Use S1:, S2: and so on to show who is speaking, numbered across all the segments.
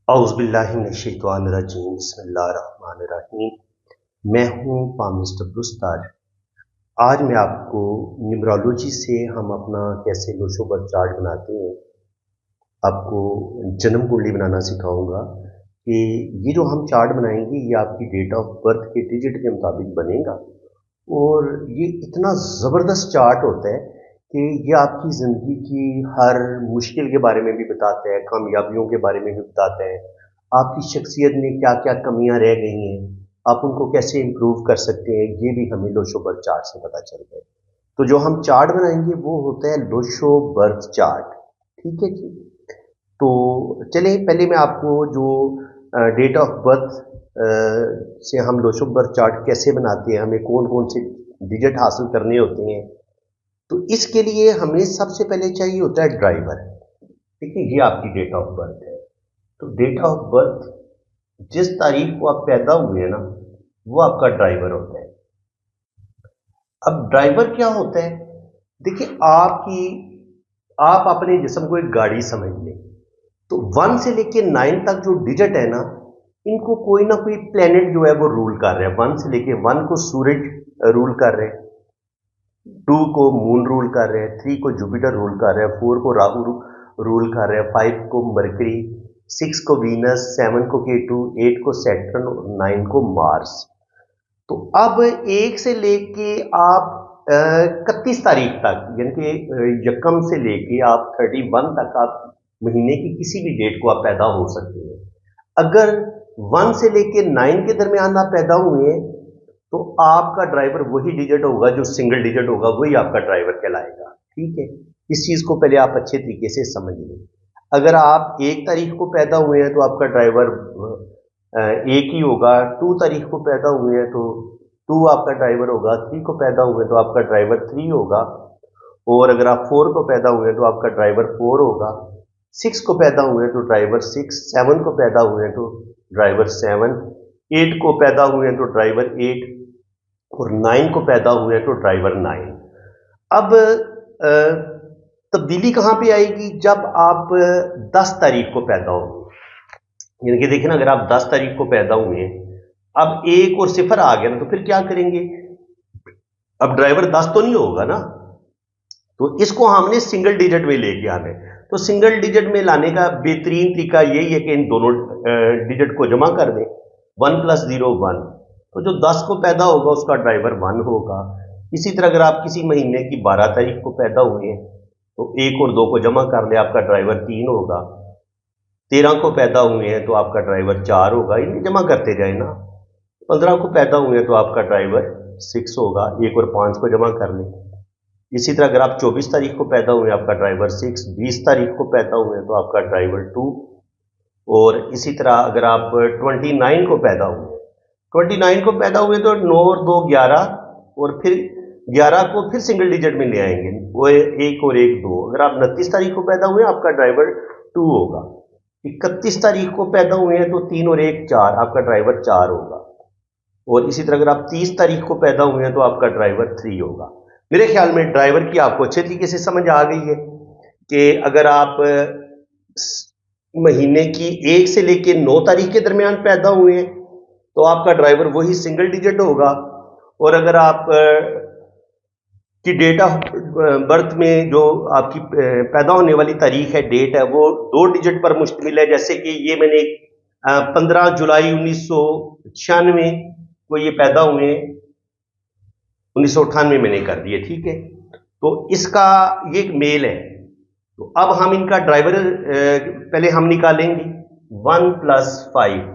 S1: औज़ुबिल्लाहिमिनश्शैतानिर्रजीम बिस्मिल्लाहिर्रहमानिर्रहीम। मैं हूँ पाम मिस्टर बुस्तार। आज मैं आपको न्यूमरोलॉजी से हम अपना कैसे नोशोबर चार्ट बनाते हैं, आपको जन्म कुंडली बनाना सिखाऊंगा कि ये जो हम चार्ट बनाएंगे ये आपकी डेट ऑफ बर्थ के डिजिट के मुताबिक बनेगा। और ये इतना ज़बरदस्त चार्ट होता है कि ये आपकी ज़िंदगी की हर मुश्किल के बारे में भी बताता है, कामयाबियों के बारे में भी बताता है, आपकी शख्सियत में क्या क्या कमियां रह गई हैं, आप उनको कैसे इम्प्रूव कर सकते हैं, ये भी हमें लोशो बर्थ चार्ट से पता चलता है। तो जो हम चार्ट बनाएंगे वो होता है लोशो बर्थ चार्ट। ठीक है जी। तो चलिए पहले मैं आपको जो डेट ऑफ बर्थ से हम लोशो बर्थ चार्ट कैसे बनाते हैं, हमें कौन कौन से डिजिट हासिल करने होते हैं, तो इसके लिए हमें सबसे पहले चाहिए होता है ड्राइवर। ठीक है, ये आपकी डेट ऑफ बर्थ है। तो डेट ऑफ बर्थ जिस तारीख को आप पैदा हुए हैं ना, वो आपका ड्राइवर होता है। अब ड्राइवर क्या होता है? देखिए, आप अपने जिस्म को एक गाड़ी समझ लें, तो 1 से लेके 9 तक जो डिजिट है ना, इनको कोई ना कोई प्लेनेट जो है वो रूल कर रहा है। 1 से लेके 1 को सूरज रूल कर रहे हैं, 2 को मून रूल कर रहे हैं, 3 को जुपिटर रूल कर रहे हैं, 4 को राहु रूल कर रहे हैं, 5 को मरकरी, 6 को वीनस, 7 को केतु, 8 को सैटर्न और 9 को मार्स। तो अब 1 से लेके आप 31 तारीख तक, यानी कि यकम से लेके आप 31 तक आप महीने की किसी भी डेट को आप पैदा हो सकते हैं। अगर 1 से लेके 9 के दरमियान आप पैदा हुए हैं तो आपका ड्राइवर वही डिजिट होगा, जो सिंगल डिजिट होगा वही आपका ड्राइवर कहलाएगा। ठीक है, इस चीज को पहले आप अच्छे तरीके से समझ लें। अगर आप 1 तारीख को पैदा हुए हैं तो आपका ड्राइवर एक ही होगा, 2 तारीख को पैदा हुए हैं तो 2 आपका ड्राइवर होगा, 3 को पैदा हुए तो आपका ड्राइवर 3 होगा, और अगर आप 4 को पैदा हुए तो आपका ड्राइवर 4 होगा, 6 को पैदा हुए तो ड्राइवर 6, 7 को पैदा हुए तो ड्राइवर 7, 8 को पैदा हुए तो ड्राइवर 8 और 9 को पैदा हुए तो ड्राइवर 9। अब तब्दीली कहां पे आएगी? जब आप 10 तारीख को पैदा होंगे। यानी कि देखिए ना, अगर आप 10 तारीख को पैदा हुए हैं, अब 1 और 0 आ गया ना, तो फिर क्या करेंगे? अब ड्राइवर 10 तो नहीं होगा ना, तो इसको हमने सिंगल डिजिट में लेके आना है। तो सिंगल डिजिट में लाने का बेहतरीन तरीका यही है कि इन दोनों डिजिट को जमा कर दें। 1 + 0 1, तो जो 10 को पैदा होगा उसका ड्राइवर 1 होगा। इसी तरह अगर आप किसी महीने की 12 तारीख को पैदा हुए हैं तो 1 और 2 को जमा कर ले, आपका ड्राइवर 3 होगा। 13 को पैदा हुए हैं तो आपका ड्राइवर 4 होगा, इन्हें जमा करते जाए ना। 15 को पैदा हुए हैं तो आपका ड्राइवर 6 होगा, 1 और 5 को जमा कर लें। इसी तरह अगर आप 24 तारीख को पैदा हुए आपका ड्राइवर 6, 20 तारीख को पैदा हुए तो आपका ड्राइवर 2, और इसी तरह अगर आप 29 को पैदा हुए, 29 को पैदा हुए तो 9 और 2 11, और फिर 11 को फिर सिंगल डिजिट में ले आएंगे, वो 1 और 1 2। अगर आप 29 तारीख को पैदा हुए आपका ड्राइवर 2 होगा। 31 तारीख को पैदा हुए हैं तो 3 और 1 4, आपका ड्राइवर 4 होगा। और इसी तरह अगर आप 30 तारीख को पैदा हुए हैं तो आपका ड्राइवर 3 होगा। मेरे ख्याल में ड्राइवर की आपको अच्छे तरीके से समझ आ गई है कि अगर आप महीने की 1 से लेके 9 तारीख के दरमियान पैदा हुए हैं तो आपका ड्राइवर वही सिंगल डिजिट होगा। और अगर आप की डेट ऑफ बर्थ में जो आपकी पैदा होने वाली तारीख है, डेट है, वो 2 डिजिट पर मुश्तमिल है। जैसे कि ये मैंने 15 जुलाई 1996 को ये पैदा हुए, 1998 मैंने कर दिए। ठीक है, तो इसका ये एक मेल है। तो अब हम इनका ड्राइवर पहले हम निकालेंगे। 1 + 5,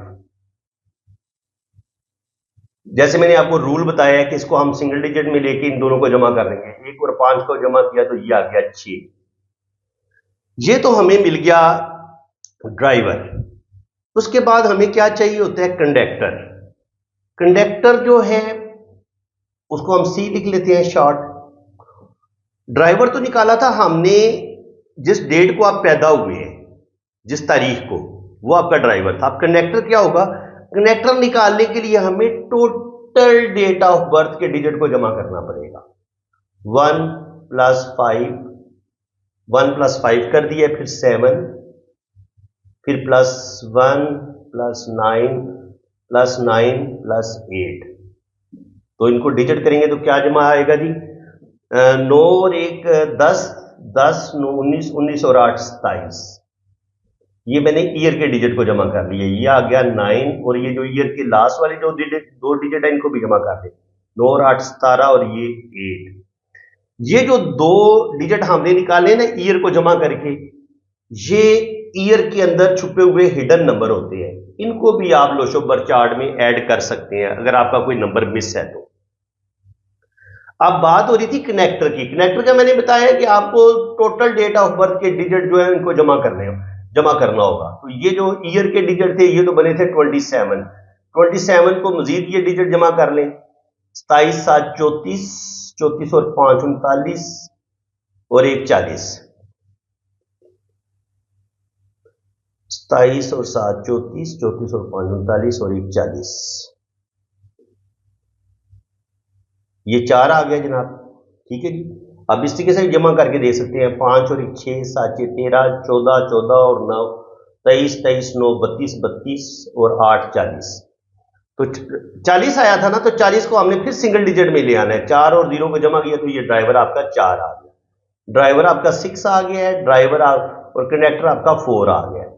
S1: जैसे मैंने आपको रूल बताया है कि इसको हम सिंगल डिजिट में लेके इन दोनों को जमा कर देंगे। 1 और 5 को जमा किया तो ये आ गया 6। ये तो हमें मिल गया ड्राइवर। उसके बाद हमें क्या चाहिए होता है? कंडक्टर। कंडक्टर जो है उसको हम C लिख लेते हैं शॉर्ट। ड्राइवर तो निकाला था हमने जिस डेट को आप पैदा हुए हैं, जिस तारीख को, वो आपका ड्राइवर था। अब कंडक्टर क्या होगा? कंडक्टर निकालने के लिए हमें टोटल डेट ऑफ बर्थ के डिजिट को जमा करना पड़ेगा। 1 + 5, 1 + 5 कर दिया, फिर 7, फिर +1 +9 +9 +8, तो इनको डिजिट करेंगे तो क्या जमा आएगा जी? 9 और 1 10, 10 9 19, 19 और 8 27। ये मैंने ईयर के डिजिट को जमा कर लिया, ये आ गया 9, और ये जो ईयर के लास्ट वाले जो दो डिजिट है इनको भी जमा कर दे, 9 और 8 17 और ये 8। ये जो दो डिजिट हमने निकाले ना ईयर को जमा करके, ये ईयर के अंदर छुपे हुए हिडन नंबर होते हैं, इनको भी आप लोशोबर चार्ट में ऐड कर सकते हैं अगर आपका कोई नंबर मिस है तो। अब बात हो रही थी कनेक्टर की। कनेक्टर का मैंने बताया कि आपको टोटल डेट ऑफ बर्थ के डिजिट जो है इनको जमा करना होगा। तो ये जो ईयर के डिजिट थे ये तो बने थे 27 को मजीद ये डिजिट जमा कर लें, 27 7 34, 34 और 5 39 और 1 40, 27 और 7 34, 34 और 5 39 और 1 40, ये 4 आ गया जनाब। ठीक है जी, अब इस तरीके से जमा करके दे सकते हैं, 5 और 1 6 7 13 14 14 और 9 23 23 9 32 32 और 8 40। तो 40 आया था ना, तो 40 को हमने फिर सिंगल डिजिट में ले आना है, 4 और 0 को जमा किया तो ये ड्राइवर आपका 4 आ गया, ड्राइवर आपका 6 आ गया है, ड्राइवर और कंडक्टर आपका 4 आ गया है।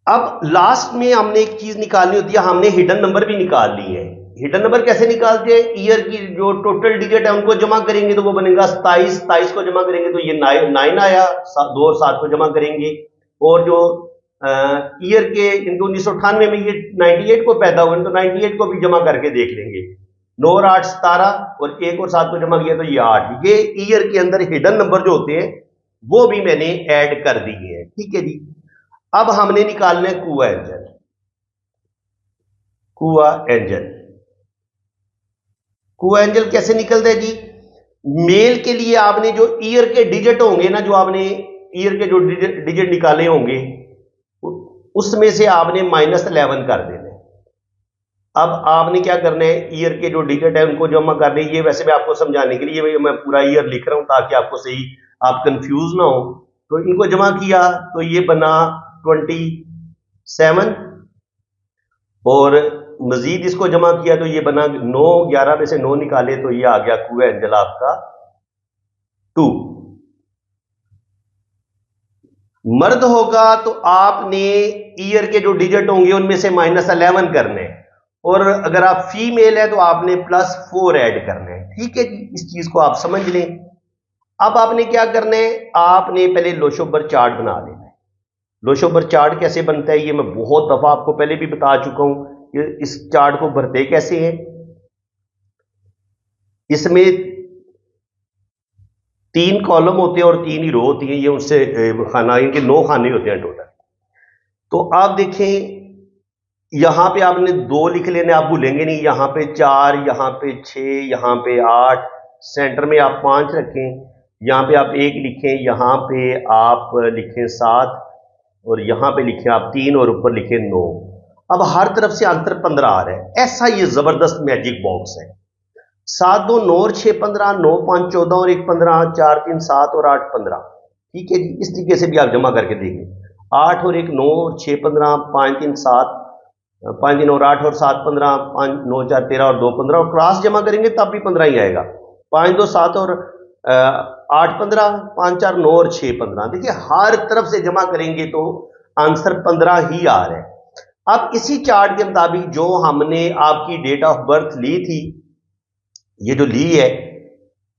S1: अब लास्ट में हमने एक चीज निकालनी होती है, हमने हिडन नंबर भी निकाल ली है। हिडन नंबर कैसे निकालते हैं? ईयर की जो टोटल डिजिट है उनको जमा करेंगे तो वो बनेगा 27, 27 को जमा करेंगे तो ये 9 आया, 2 और 7 को जमा करेंगे, और जो ईयर के इनको 1998 में ये 98 को पैदा हुए तो 98 को भी जमा करके देख लेंगे, 9 और 8 17 और 1 और 7 को जमा किया तो ये 8। ये ईयर के अंदर हिडन नंबर जो होते हैं वो भी मैंने ऐड कर दिए हैं। ठीक है जी, अब हमने निकालना है कुआ एंजल। कुआ एंजल कैसे निकलता है जी? मेल के लिए आपने जो ईयर के डिजिट होंगे ना, जो आपने ईयर के जो डिजिट निकाले होंगे उसमें से आपने -11 कर देना है। अब आपने क्या करना है, ईयर के जो डिजिट है उनको जमा करने, ये वैसे मैं आपको समझाने के लिए मैं पूरा ईयर लिख रहा हूं ताकि आपको सही, आप कंफ्यूज ना हो। तो इनको जमा किया तो ये बना 27, और मजीद इसको जमा किया तो ये बना 9, 11 में से 9 निकाले तो ये आ गया कुआ एंजल आपका 2। मर्द होगा तो आपने ईयर के जो डिजिट होंगे उनमें से -11 करने, और अगर आप फीमेल है तो आपने +4 ऐड करना है। ठीक है जी, इस चीज को आप समझ लें। अब आपने क्या करना है, आपने पहले लोशोबर चार्ट बना लेना है। लोशोबर चार्ट कैसे बनता है ये मैं बहुत दफा आपको पहले भी बता चुका हूं कि इस चार्ट को भरते कैसे हैं। इसमें 3 कॉलम होते हैं और 3 ही रो होती है, ये उससे खाना, इनके 9 खाने होते हैं टोटल। तो आप देखें यहां पे आपने 2 लिख लेने, आप भूलेंगे नहीं, यहां पे 4, यहां पे 6, यहां पे 8, सेंटर में आप 5 रखें, यहां पे आप 1 लिखें, यहां पे आप लिखें 7, और यहां पे लिखें आप 3, और ऊपर लिखें 9। अब हर तरफ से अंतर 15 आ रहा है। ऐसा ये जबरदस्त मैजिक बॉक्स है। 7 2 9 और 6 15, 9 5 14 और 1 15, 4 3 7 और 8 15। ठीक है जी, इस तरीके से भी आप जमा करके देखें, 8 और 1 9 और 6 15, 5 3 7, 5 3 और 8 और 7 15, 5 9 4 13 और 2 15, और क्रॉस जमा करेंगे तब भी 15 ही आएगा। 5 2 7 और 8 15, 5 4 9 और 6 15। देखिए हर तरफ से जमा करेंगे तो आंसर 15 ही आ रहा है। अब इसी चार्ट के मुताबिक जो हमने आपकी डेट ऑफ बर्थ ली थी, ये जो ली है,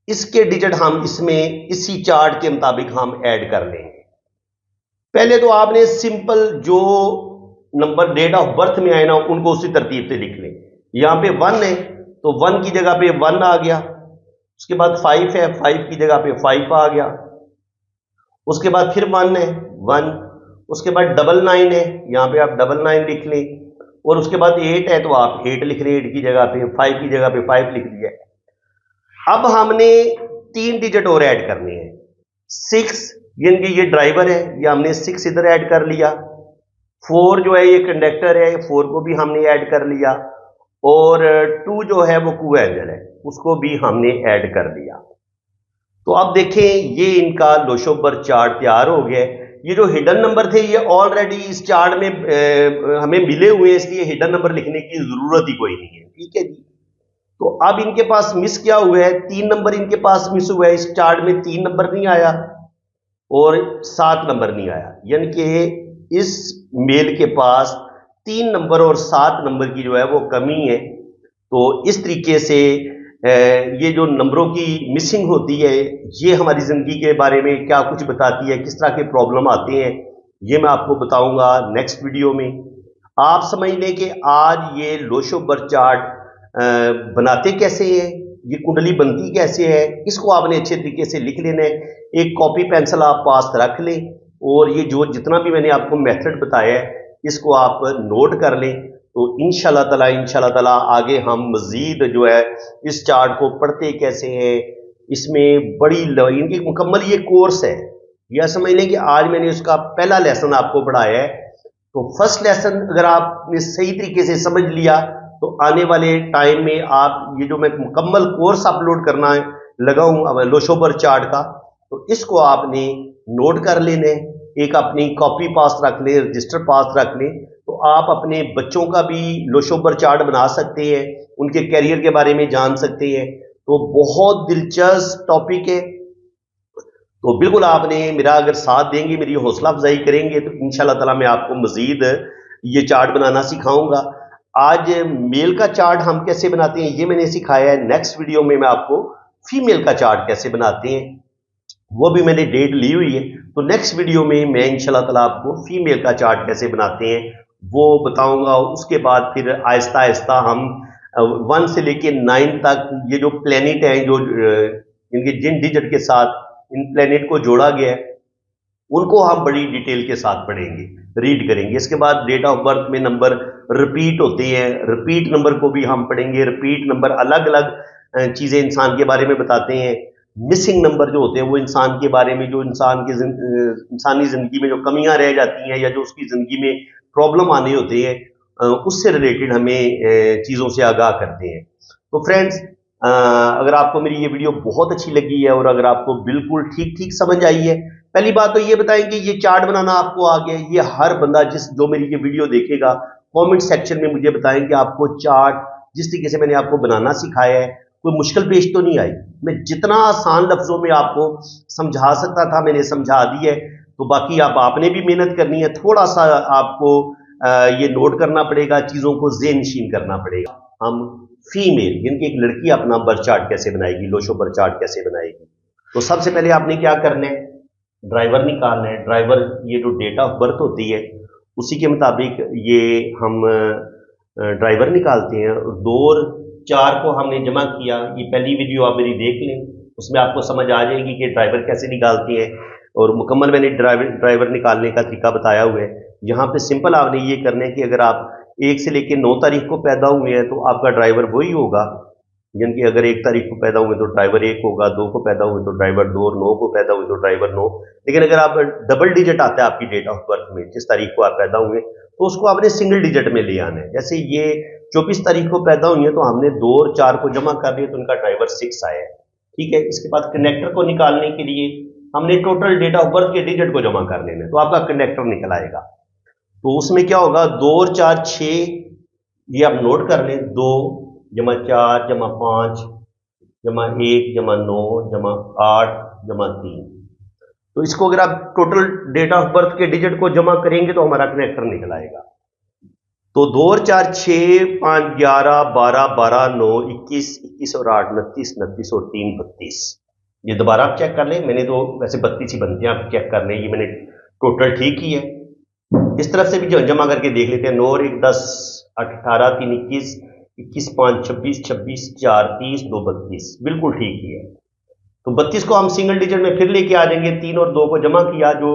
S1: इसके डिजिट हम इसमें इसी चार्ट के मुताबिक हम ऐड कर लेंगे। पहले तो आपने सिंपल जो नंबर डेट ऑफ बर्थ में आए ना उनको उसी तरतीब से लिख लें। यहां पे 1 है तो 1 की जगह पे 1 आ गया, उसके बाद 5 है, 5 की जगह पे 5 आ गया, उसके बाद फिर 1 है 1, उसके बाद 99 है, यहां पे आप 99 लिख लें, और उसके बाद 8 है तो आप 8 लिख रहे हैं, 8 की जगह पे, 5 की जगह पे 5 लिख दिया। अब हमने 3 डिजिट और ऐड करने हैं। 6 यानी कि ये ड्राइवर है, ये हमने 6 इधर ऐड कर लिया। 4 जो है ये कंडक्टर है, 4 को भी हमने ऐड कर लिया, और 2 जो है वो कुआ एंजल है, उसको भी हमने ऐड कर दिया। तो अब देखें ये इनका लोशोबर चार्ट तैयार हो गया। ये जो हिडन नंबर थे ये ऑलरेडी इस चार्ट में हमें मिले हुए हैं, इसलिए हिडन नंबर लिखने की जरूरत ही कोई नहीं है। ठीक है जी। तो अब इनके पास मिस क्या हुआ है, 3 नंबर इनके पास मिस हुआ है। इस चार्ट में 3 नंबर नहीं आया और 7 नंबर नहीं आया, यानी कि इस मेल के पास 3 नंबर और 7 नंबर की जो है वो कमी है। तो इस तरीके से ये जो नंबरों की मिसिंग होती है, ये हमारी ज़िंदगी के बारे में क्या कुछ बताती है, किस तरह के प्रॉब्लम आते हैं, ये मैं आपको बताऊंगा नेक्स्ट वीडियो में। आप समझ लें कि आज ये लोशो बर्थ चार्ट बनाते कैसे हैं, ये कुंडली बनती कैसे है, इसको आपने अच्छे तरीके से लिख लेना है। एक कॉपी पेंसिल आप पास रख लें और ये जो जितना भी मैंने आपको मेथड बताया है इसको आप नोट कर लें। तो इंशाल्लाह ताला आगे हम मजीद जो है इस चार्ट को पढ़ते कैसे हैं, इसमें बड़ी इनकी मुकम्मल ये कोर्स है। यह समझ लें कि आज मैंने उसका पहला लेसन आपको पढ़ाया है। तो फर्स्ट लेसन अगर आपने सही तरीके से समझ लिया तो आने वाले टाइम में आप ये जो मैं मुकम्मल कोर्स अपलोड करना है लगा हूं लोशो बर्थ चार्ट का, तो इसको आपने नोट कर लेने, एक अपनी कॉपी पास रख ले, रजिस्टर पास रख ले। तो आप अपने बच्चों का भी लोशो बर्थ चार्ट बना सकते हैं, उनके कैरियर के बारे में जान सकते हैं। तो बहुत दिलचस्प टॉपिक है। तो बिल्कुल आपने मेरा अगर साथ देंगे, मेरी हौसला अफजाई करेंगे, तो इंशाल्लाह ताला मैं आपको मजीद ये चार्ट बनाना सिखाऊंगा। आज मेल का चार्ट हम कैसे बनाते हैं ये मैंने सिखाया है। नेक्स्ट वीडियो में मैं आपको फीमेल का चार्ट कैसे बनाते हैं वो भी मैंने डेट ली हुई है। तो नेक्स्ट वीडियो में मैं इंशाल्लाह ताला आपको फीमेल का चार्ट कैसे बनाते हैं वो बताऊंगा। उसके बाद फिर आहिस्ता आहिस्ता हम 1 से लेके 9 तक ये जो प्लेनेट हैं, जो इनके जिन डिजिट के साथ इन प्लेनेट को जोड़ा गया है, उनको हम बड़ी डिटेल के साथ पढ़ेंगे, रीड करेंगे। इसके बाद डेट ऑफ बर्थ में नंबर रिपीट होते हैं, रिपीट नंबर को भी हम पढ़ेंगे। रिपीट नंबर अलग अलग चीज़ें इंसान के बारे में बताते हैं। मिसिंग नंबर जो होते हैं वो इंसान के बारे में, जो इंसानी ज़िंदगी में जो कमियां रह जाती हैं या जो उसकी ज़िंदगी में प्रॉब्लम आने होते हैं उससे रिलेटेड हमें चीज़ों से आगाह करते हैं। तो फ्रेंड्स, अगर आपको मेरी ये वीडियो बहुत अच्छी लगी है और अगर आपको बिल्कुल ठीक ठीक समझ आई है, पहली बात तो ये बताएं कि ये चार्ट बनाना आपको आ गया है। ये हर बंदा जो मेरी ये वीडियो देखेगा कमेंट सेक्शन में मुझे बताएं कि आपको चार्ट जिस तरीके से मैंने आपको बनाना सिखाया है कोई मुश्किल पेश तो नहीं आई। मैं जितना आसान लफ्जों में आपको समझा सकता था मैंने समझा दी है। तो बाकी आपने भी मेहनत करनी है, थोड़ा सा आपको ये नोट करना पड़ेगा, चीज़ों को ज़ेहनशीन करना पड़ेगा। हम फीमेल यानी कि एक लड़की अपना बर्थ चार्ट कैसे बनाएगी, लोशो बर्थ चार्ट कैसे बनाएगी। तो सबसे पहले आपने क्या करना है, ड्राइवर निकालना है। ड्राइवर ये जो डेट ऑफ बर्थ होती है उसी के मुताबिक ये हम ड्राइवर निकालते हैं। 2 और 4 को हमने जमा किया। ये पहली वीडियो आप मेरी देख लें, उसमें आपको समझ आ जाएगी कि ड्राइवर कैसे निकालते हैं और मुकम्मल मैंने ड्राइवर निकालने का तरीका बताया हुआ है। यहाँ पे सिंपल आपने ये करना है कि अगर आप 1 से लेकर 9 तारीख को पैदा हुए हैं तो आपका ड्राइवर वही होगा। यानी कि अगर 1 तारीख को पैदा हुए तो ड्राइवर 1 होगा, 2 को पैदा हुए तो ड्राइवर 2 और 9 को पैदा हुए तो ड्राइवर 9। लेकिन अगर आप डबल डिजिट आता है आपकी डेट ऑफ बर्थ में, जिस तारीख को आप पैदा हुए तो उसको आपने सिंगल डिजिट में ले आना है। जैसे ये 24 तारीख को पैदा हुई है तो हमने 2 और 4 को जमा कर दिया तो उनका ड्राइवर 6 आया है। ठीक है। इसके बाद कनेक्टर को निकालने के लिए हमने टोटल डेट ऑफ बर्थ के डिजिट को जमा कर लेना है तो आपका कनेक्टर निकल आएगा। तो उसमें क्या होगा, 2 और 4 6, ये आप नोट कर लें। 2 जमा 4 जमा 5 जमा 1 जमा 9 जमा 8 जमा 3। तो इसको अगर आप टोटल डेट ऑफ बर्थ के डिजिट को जमा करेंगे तो हमारा कनेक्टर निकल आएगा। तो 2 और 4 6 5 11 12 12 9 21 21 और 8 29 29 और 3 32। ये दोबारा आप चेक कर लें, मैंने तो वैसे 32 ही बनते हैं, आप चेक कर लें ये मैंने टोटल ठीक ही है। इस तरफ से भी जमा करके देख लेते हैं। 9 और 1 10 18 3 21 21 5 26 26 4 30 2 32, बिल्कुल ठीक ही है। तो 32 को हम सिंगल डिजिट में फिर लेके आ जाएंगे। 3 और 2 को जमा किया जो,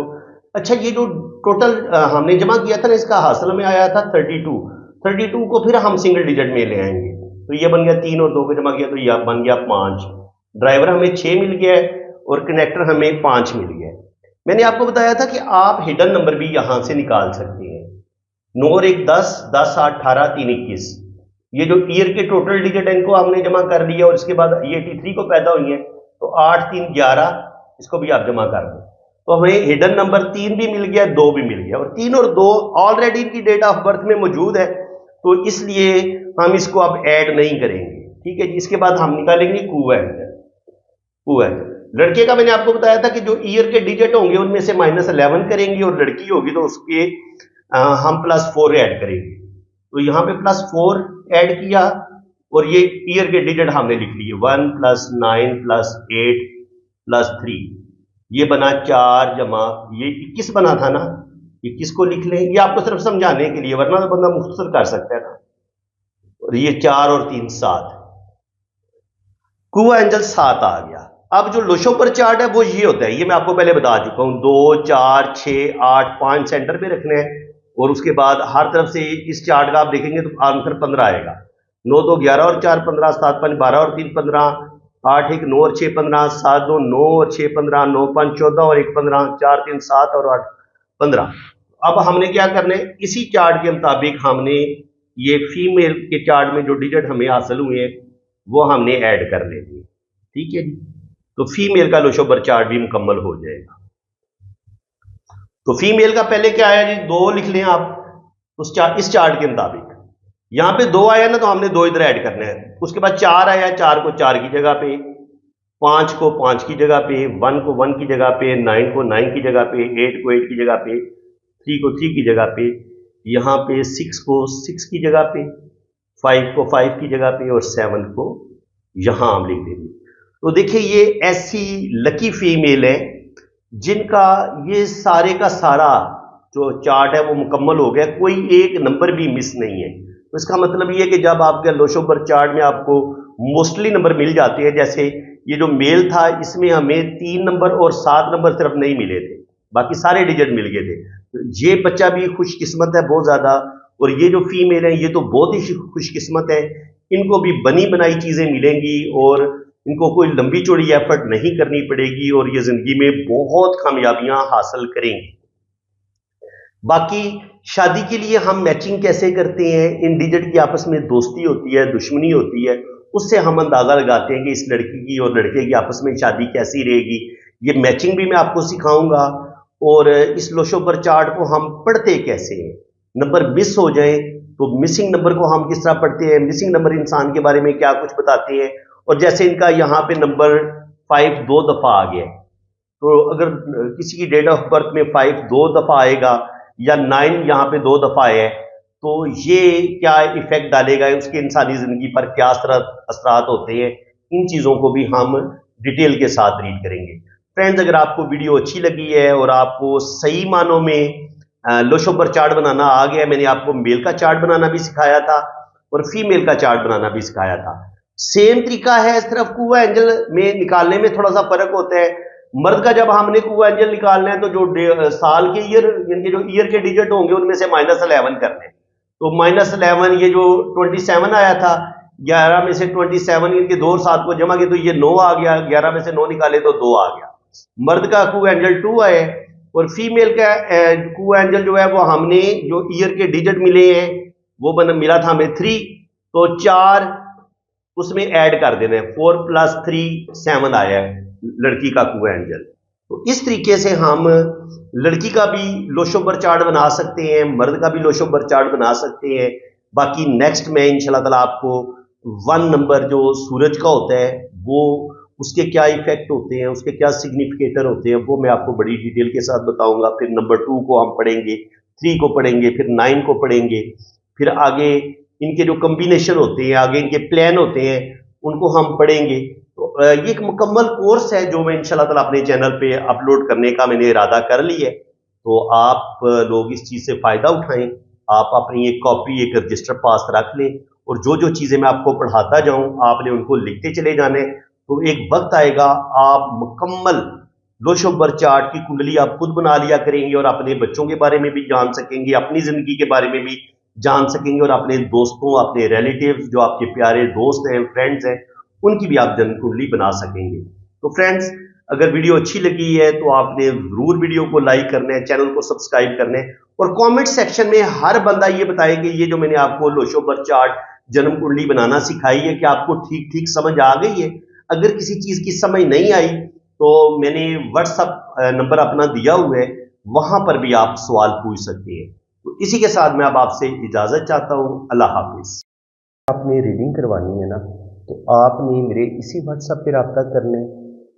S1: अच्छा ये जो टोटल हमने जमा किया था ना इसका हासिल में आया था 32 को फिर हम सिंगल डिजिट में ले आएंगे तो ये बन गया। 3 और 2 को जमा किया तो यह बन गया 5। ड्राइवर हमें 6 मिल गया है और कनेक्टर हमें 5 मिल गया है। मैंने आपको बताया था कि आप हिडन नंबर भी यहां से निकाल सकते हैं। 9 और 1 10 10 8 18 3 21, ये जो ईयर के टोटल डिजिट है इनको हमने जमा कर लिया और इसके बाद ये 83 को पैदा हुई है तो 8 3 11, इसको भी आप जमा कर दें। तो हमें हिडन नंबर 3 भी मिल गया, 2 भी मिल गया, और 3 और 2 ऑलरेडी इनकी डेट ऑफ बर्थ में मौजूद है, तो इसलिए हम इसको अब ऐड नहीं करेंगे। ठीक है जी। इसके बाद हम निकालेंगे कुएंजल। लड़के का मैंने आपको बताया था कि जो ईयर के डिजिट होंगे उनमें से -11 करेंगे, और लड़की होगी तो उसके हम +4 ऐड करेंगे। तो यहां पे +4 ऐड किया, और ये ईयर के डिजिट हमने लिख लिए 1 + 9 + 8 + 3, ये बना 4 जमा ये 21 बना था ना, 21 को लिख लें। ये आपको सिर्फ समझाने के लिए, वरना तो बंदा मुख्तसर कर सकता है ना। और ये 4 और 3 7, कुएंजल 7 आ गया। अब जो लोशोपर चार्ट है वो ये होता है, ये मैं आपको पहले बता चुका हूं, 2 4 6 8 5 सेंटर पे रखने हैं, और उसके बाद हर तरफ से इस चार्ट का आप देखेंगे तो आंसर 15 आएगा। 9 2 11 और 4 15, 7 5 12 और 3 15, 8 1 9 और 6 15, 7 2 9 और 6 15, 9 5 14 और 1 15, 4 3 7 और 8 15। अब हमने क्या करना है, इसी चार्ट के मुताबिक हमने ये फीमेल के चार्ट में जो डिजिट हमें हासिल हुए हैं वो हमने ऐड कर लेंगे। ठीक है जी। तो फीमेल का लोशोबर चार्ट भी मुकम्मल हो जाएगा। तो फीमेल का पहले क्या आया जी, 2 लिख लें आप इस चार्ट के मुताबिक। यहां पे 2 आया ना, तो हमने 2 इधर ऐड करने हैं। उसके बाद 4 आया, 4 को 4 की जगह पे, 5 को 5 की जगह पे, 1 को 1 की जगह पे, 9 को 9 की जगह पे, 8 को 8 की जगह पे, 3 को 3 की जगह पे, यहां पे 6 को 6 की जगह पे, 5 को 5 की जगह पे, और 7 को यहां हम लिख देंगे। तो देखिए ये ऐसी लकी फीमेल है जिनका ये सारे का सारा जो चार्ट है वो मुकम्मल हो गया, कोई एक नंबर भी मिस नहीं है। तो इसका मतलब ये कि जब आपके लोशोबर चार्ट में आपको मोस्टली नंबर मिल जाते हैं, जैसे ये जो मेल था इसमें हमें 3 नंबर और 7 नंबर सिर्फ नहीं मिले थे, बाकी सारे डिजिट मिल गए थे। तो ये बच्चा भी खुशकिस्मत है बहुत ज्यादा, और ये जो फीमेल है ये तो बहुत ही खुशकिस्मत है, इनको भी बनी बनाई चीजें मिलेंगी, और इनको कोई लंबी चौड़ी एफर्ट नहीं करनी पड़ेगी, और ये जिंदगी में बहुत कामयाबियां हासिल करेंगी। बाकी शादी के लिए हम मैचिंग कैसे करते हैं, इन डिजिट की आपस में दोस्ती होती है, दुश्मनी होती है, उससे हम अंदाजा लगाते हैं कि इस लड़की की और लड़के की आपस में शादी कैसी रहेगी। ये मैचिंग भी मैं आपको सिखाऊंगा, और इस लोशोबर चार्ट को हम पढ़ते कैसे हैं। नंबर मिस हो जाए तो मिसिंग नंबर को हम किस तरह पढ़ते हैं, मिसिंग नंबर इंसान के बारे में क्या कुछ बताते हैं। और जैसे इनका यहाँ पे नंबर 5 2 दफा आ गया, तो अगर किसी की डेट ऑफ बर्थ में 5 2 दफा आएगा, या 9 यहाँ पे 2 दफा है, तो ये क्या इफेक्ट डालेगा, उसके इंसानी जिंदगी पर क्या असरात होते हैं, इन चीजों को भी हम डिटेल के साथ रीड करेंगे। फ्रेंड्स, अगर आपको वीडियो अच्छी लगी है और आपको सही मानों में लोशोबर चार्ट बनाना आ गया, मैंने आपको मेल का चार्ट बनाना भी सिखाया था और फीमेल का चार्ट बनाना भी सिखाया था। सेम तरीका है, सिर्फ कुएंजल में निकालने में थोड़ा सा फर्क होता है। मर्द का जब हमने कुएंजल निकालना है तो जो साल के ईयर, इनके जो ईयर के डिजिट होंगे उनमें से -11 करने, तो -11 ये जो 27 आया था, 11 में से 27 इनके 2 और 7 को जमा किया तो ये 9 आ गया, 11 में से 9 निकाले तो 2 आ गया। मर्द का कुएंजल 2 आए, और फीमेल का कुएंजल जो है वो हमने जो ईयर के डिजिट मिले हैं वो मिला था हमें 3, तो 4 उसमें ऐड कर देना है, 4 + 3 7 आया है लड़की का कुएंजल। तो इस तरीके से हम लड़की का भी लोशोबर चार्ट बना सकते हैं, मर्द का भी लोशोबर चार्ट बना सकते हैं। बाकी नेक्स्ट में इंशाल्लाह ताला आपको 1 नंबर जो सूरज का होता है वो उसके क्या इफेक्ट होते हैं, उसके क्या सिग्निफिकेटर होते हैं, वो मैं आपको बड़ी डिटेल के साथ बताऊंगा। फिर नंबर 2 को हम पढ़ेंगे, 3 को पढ़ेंगे, फिर 9 को पढ़ेंगे, फिर आगे इनके जो कॉम्बिनेशन होते हैं, आगे इनके प्लान होते हैं, उनको हम पढ़ेंगे। तो ये एक मुकम्मल कोर्स है जो मैं इंशाल्लाह ताला अपने चैनल पे अपलोड करने का मैंने इरादा कर लिया है। तो आप लोग इस चीज़ से फ़ायदा उठाएं, आप अपनी एक कॉपी, एक रजिस्टर पास रख लें, और जो जो चीज़ें मैं आपको पढ़ाता जाऊं आपने उनको लिखते चले जाने। तो एक वक्त आएगा आप मुकम्मल लोशोबर चार्ट की कुंडली आप खुद बना लिया करेंगे, और अपने बच्चों के बारे में भी जान सकेंगे, अपनी ज़िंदगी के बारे में भी जान सकेंगे, और अपने दोस्तों, अपने रिलेटिव्स, जो आपके प्यारे दोस्त हैं, फ्रेंड्स हैं, उनकी भी आप जन्म कुंडली बना सकेंगे। तो फ्रेंड्स, अगर वीडियो अच्छी लगी है तो आपने जरूर वीडियो को लाइक करना है, चैनल को सब्सक्राइब करना है, और कमेंट सेक्शन में हर बंदा ये बताए कि ये जो मैंने आपको लोशोबर चार्ट जन्म कुंडली बनाना सिखाई है कि आपको ठीक ठीक समझ आ गई है। अगर किसी चीज की समझ नहीं आई तो मैंने व्हाट्सएप नंबर अपना दिया हुआ है, वहां पर भी आप सवाल पूछ सकते हैं। तो इसी के साथ मैं अब आपसे इजाजत चाहता हूं। अल्लाह हाफिज। आपने रीडिंग करवानी है ना, तो आपने मेरे इसी व्हाट्सएप पे रब्ता करना है।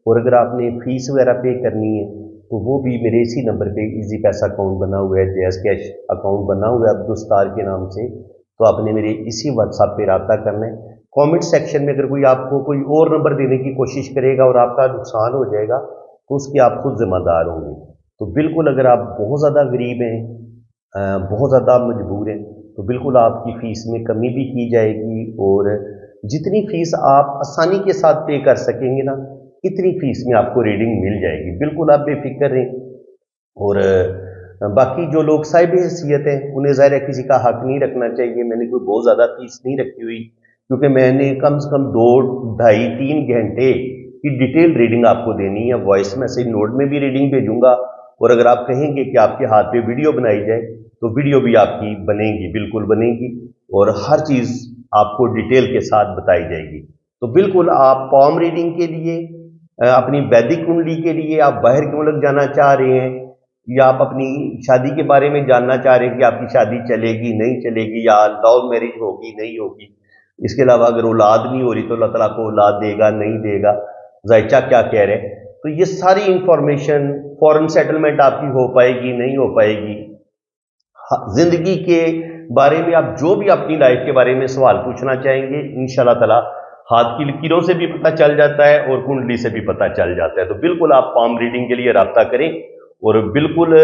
S1: और अगर आपने फीस वगैरह पे करनी है तो वो भी मेरे इसी नंबर पे इजी पैसा अकाउंट बना हुआ है, जैज़ कैश अकाउंट बना हुआ है अब्दुल सत्तार के नाम से। तो आपने मेरे इसी व्हाट्सएप पे रब्ता करना है। कमेंट सेक्शन में अगर कोई आपको कोई और नंबर देने की कोशिश करेगा और आपका नुकसान हो जाएगा तो उसके आप खुद जिम्मेदार होंगे। तो बिल्कुल अगर आप बहुत ज़्यादा गरीब हैं, बहुत ज़्यादा मजबूर हैं, तो बिल्कुल आपकी फ़ीस में कमी भी की जाएगी। और जितनी फ़ीस आप आसानी के साथ पे कर सकेंगे ना, इतनी फ़ीस में आपको रीडिंग मिल जाएगी। बिल्कुल आप बेफिक्र रहें। और बाकी जो लोग साहिब हैसियत हैं उन्हें ज़ाहिर है किसी का हक नहीं रखना चाहिए। मैंने कोई बहुत ज़्यादा फ़ीस नहीं रखी हुई, क्योंकि मैंने कम से कम 2, ढाई, 3 घंटे की डिटेल रीडिंग आपको देनी है। वॉइस मैसेज नोट में भी रीडिंग भेजूंगा, और अगर आप कहेंगे कि आपके हाथ पे वीडियो बनाई जाए तो वीडियो भी आपकी बनेगी, बिल्कुल बनेगी, और हर चीज़ आपको डिटेल के साथ बताई जाएगी। तो बिल्कुल आप पॉम रीडिंग के लिए, अपनी वैदिक कुंडली के लिए आप बाहर के मुल्क जाना चाह रहे हैं, या आप अपनी शादी के बारे में जानना चाह रहे हैं कि आपकी शादी चलेगी नहीं चलेगी, या लव मैरिज होगी नहीं होगी, इसके अलावा अगर औलाद नहीं हो रही तो अल्लाह ताला को औलाद देगा नहीं देगा, जायचा क्या कह रहे हैं, तो ये सारी इंफॉर्मेशन, फॉरेन सेटलमेंट आपकी हो पाएगी नहीं हो पाएगी, जिंदगी के बारे में आप जो भी अपनी लाइफ के बारे में सवाल पूछना चाहेंगे, इंशाल्लाह ताला हाथ की लकीरों से भी पता चल जाता है और कुंडली से भी पता चल जाता है। तो बिल्कुल आप पाम रीडिंग के लिए रब्ता करें, और बिल्कुल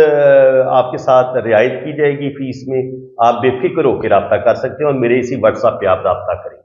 S1: आपके साथ रियायत की जाएगी फीस में। आप बेफिक्र होकर रब्ता कर सकते हैं और मेरे इसी व्हाट्सएप पे आप रब्ता करें।